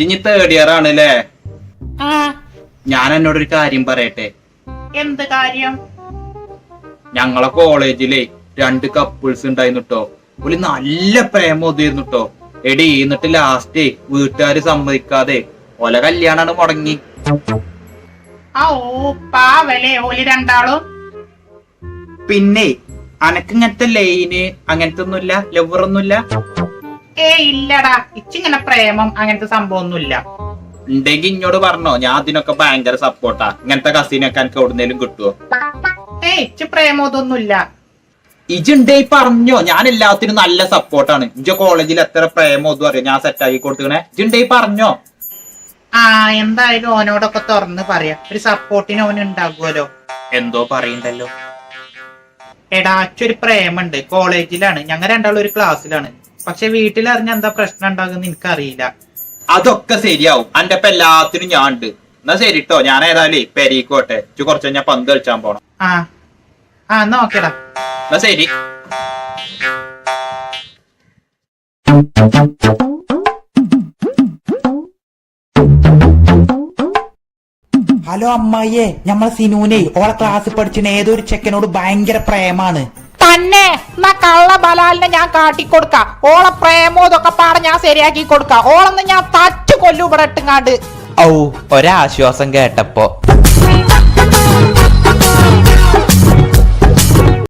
ഇനി third year ആണല്ലേ? ഞാൻ എന്നോടൊരു കാര്യം പറയട്ടെ. എന്ത് കാര്യം? ഞങ്ങളെ കോളേജിലെ 2 കപ്പിൾസ് ഉണ്ടായിരുന്നുട്ടോ. ഒരു നല്ല പ്രേമോതായിരുന്നു ട്ടോ. എടി എന്നിട്ട് ലാസ്റ്റ് വീട്ടുകാര് സമ്മതിക്കാതെ ഓല കല്യാണാണ് മുടങ്ങി. പാവലേ ഓല് രണ്ടാളും. പിന്നെ അനക്ക് ഇങ്ങനത്തെ ലൈന് അങ്ങനത്തെ ഒന്നുമില്ല, ലവറൊന്നുമില്ല? ഇല്ലടാ, ഇച്ചിങ്ങനെ പ്രേമം അങ്ങനത്തെ സംഭവം ഒന്നുമില്ല. ഉണ്ടെങ്കി ഇങ്ങോട് പറഞ്ഞോ, ഞാൻ അതിനൊക്കെ ഭയങ്കര സപ്പോർട്ടാ. ഇങ്ങനത്തെ കസിനൊക്കെ എനിക്ക് എവിടുന്നേലും കിട്ടുവോ? ഇച്ച് പ്രേമം ഇതൊന്നുമില്ല. ഇജുണ്ടേ പറഞ്ഞോ, ഞാൻ എല്ലാത്തിനും നല്ല സപ്പോർട്ടാണ്. ഇജ കോളേജിൽ എത്ര പ്രേമം ഒന്നും അറിയാം, ഞാൻ സെറ്റാക്കി കൊടുക്കണേ. ഇജുണ്ടേ പറഞ്ഞോ. എന്തായാലും ഓനോടൊക്കെ തുറന്ന് പറയാം, ഒരു സപ്പോർട്ടിന് ഓന് ഉണ്ടാകുമല്ലോ. എന്തോ പറയണ്ടല്ലോ. എടാ, അച്ഛൊരു പ്രേമുണ്ട്, കോളേജിലാണ്, ഞങ്ങൾ രണ്ടാളും ഒരു ക്ലാസ്സിലാണ്. പക്ഷെ വീട്ടിലറിഞ്ഞ എന്താ പ്രശ്നം ഉണ്ടാകുന്ന എനിക്കറിയില്ല. അതൊക്കെ ശരിയാവും, അന്റെ ഇപ്പൊ എല്ലാത്തിനും ഞാൻ ഉണ്ട്. എന്നാ ശരിട്ടോ, ഞാൻ ഏതായാലും പെരീക്കോട്ടെ. കുറച്ച് ഞാൻ പന്ത് കളിച്ചാൻ പോണം. എന്നാ ഓക്കേടാ. എന്നാ ശരി. ഹലോ അമ്മായിയെ, ഞമ്മളെ സിനൂനെ ഓളെ ക്ലാസ്സിൽ പഠിച്ചിന് ഏതൊരു ചെക്കനോട് ഭയങ്കര പ്രേമാണ്. തന്നെ എന്നാ കള്ള ബലാലിനെ ഞാൻ കാട്ടിക്കൊടുക്ക. ഓളെ പ്രേമോ ഇതൊക്കെ പാടെ ഞാൻ ശരിയാക്കി കൊടുക്ക. ഓളെന്ന് ഞാൻ തച്ചു കൊല്ലു ഇവിടെ ഇട്ടുങ്ങാണ്ട്. ഒരാശ്വാസം കേട്ടപ്പോ